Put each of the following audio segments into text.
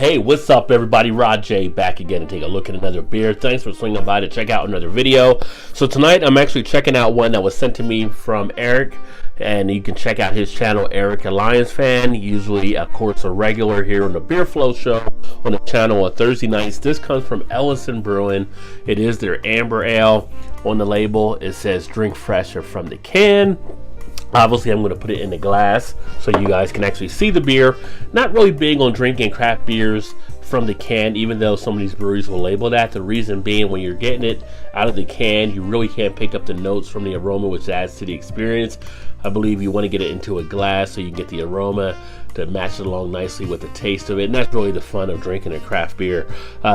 Hey, what's up everybody? Rod J back again to take a look at another beer. Thanks for swinging by to check out another video. So tonight I'm actually checking out one that was sent to me from Eric, and you can check out his channel, Eric, a Lions fan, usually of course a regular here on the Beer Flow show on the channel on Thursday nights. This comes from Ellison Brewing. It is their amber ale. On the label it says drink fresher from the can. Obviously, I'm going to put it in the glass so you guys can actually see the beer. Not really big on drinking craft beers from the can, even though some of these breweries will label that. The reason being, when you're getting it out of the can, you really can't pick up the notes from the aroma, which adds to the experience. I believe you want to get it into a glass so you can get the aroma to match it along nicely with the taste of it, and that's really the fun of drinking a craft beer.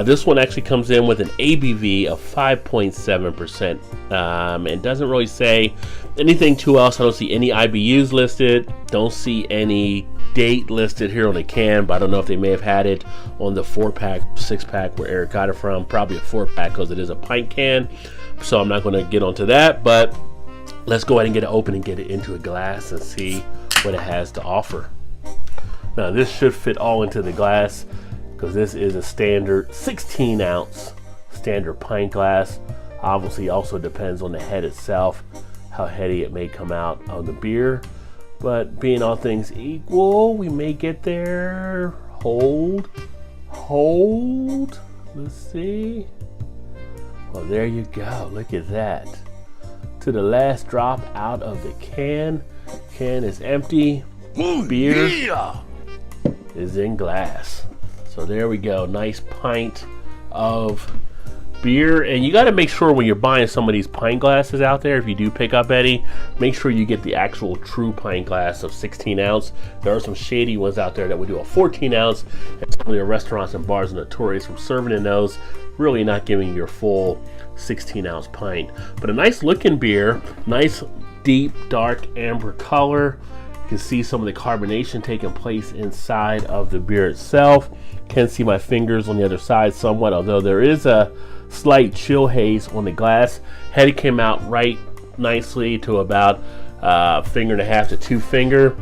This one actually comes in with an ABV of 5.7%, and doesn't really say anything too else. I don't see any IBUs listed, don't see any date listed here on the can, but I don't know if they may have had it on the 4-pack, 6-pack where Eric got it from. Probably a 4-pack because it is a pint can, so I'm not going to get onto that, but let's go ahead and get it open and get it into a glass and see what it has to offer. Now this should fit all into the glass because this is a standard 16-ounce standard pint glass. Obviously also depends on the head itself, how heady it may come out of the beer, but being all things equal, we may get there. Hold, let's see. Well, there you go, look at that. To the last drop out of the can. Can is empty. Beer is in glass. So there we go, nice pint of beer. And you got to make sure when you're buying some of these pint glasses out there, if you do pick up any, make sure you get the actual true pint glass of 16 ounce. There are some shady ones out there that would do a 14 ounce, and some of the restaurants and bars are notorious for serving in those, really not giving your full 16-ounce pint. But a nice looking beer, nice deep dark amber color. You can see some of the carbonation taking place inside of the beer itself. Can see my fingers on the other side somewhat, although there is a slight chill haze on the glass. Head came out right nicely to about a finger and a half to 2 finger.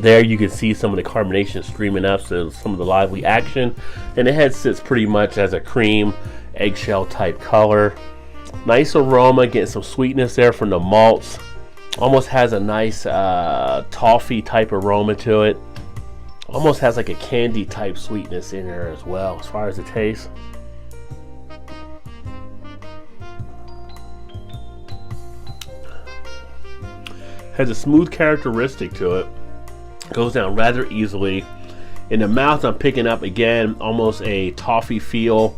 There you can see some of the carbonation streaming up, so some of the lively action. And the head sits pretty much as a cream eggshell type color. Nice aroma, getting some sweetness there from the malts. Almost has a nice toffee type aroma to it. Almost has like a candy type sweetness in there as well as far as the taste. Has a smooth characteristic to it. Goes down rather easily. In the mouth I'm picking up again almost a toffee feel.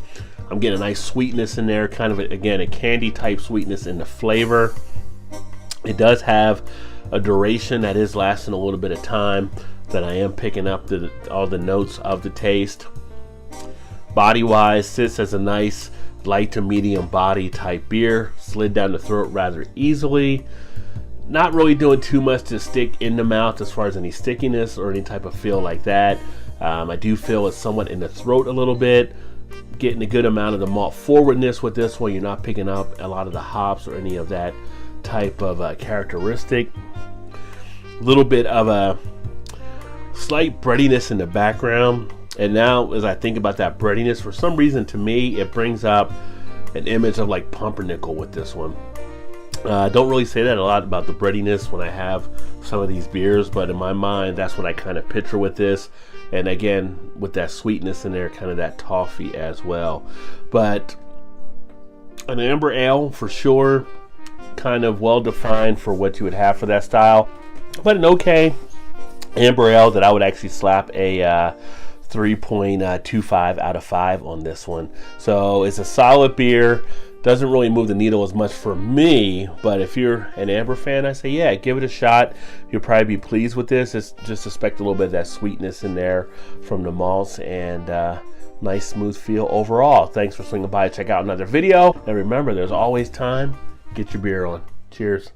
I'm getting a nice sweetness in there, kind of again a candy type sweetness in the flavor. It does have a duration that is lasting a little bit of time, that I am picking up all the notes of the taste. Body wise, sits as a nice light to medium body type beer. Slid down the throat rather easily. Not really doing too much to stick in the mouth as far as any stickiness or any type of feel like that. I do feel it's somewhat in the throat a little bit. Getting a good amount of the malt forwardness with this one. You're not picking up a lot of the hops or any of that type of characteristic. A little bit of a slight breadiness in the background. And now as I think about that breadiness, for some reason to me it brings up an image of like pumpernickel with this one. I don't really say that a lot about the breadiness when I have some of these beers, but in my mind that's what I kind of picture with this. And again, with that sweetness in there, kind of that toffee as well. But an amber ale for sure, kind of well defined for what you would have for that style. But an okay amber ale that I would actually slap a 3.25 out of 5 on this one. So it's a solid beer. Doesn't really move the needle as much for me, but if you're an amber fan, I say yeah, give it a shot. You'll probably be pleased with this. It's just expect a little bit of that sweetness in there from the malts, and nice smooth feel overall. Thanks for swinging by. Check out another video, and remember, there's always time. Get your beer on. Cheers.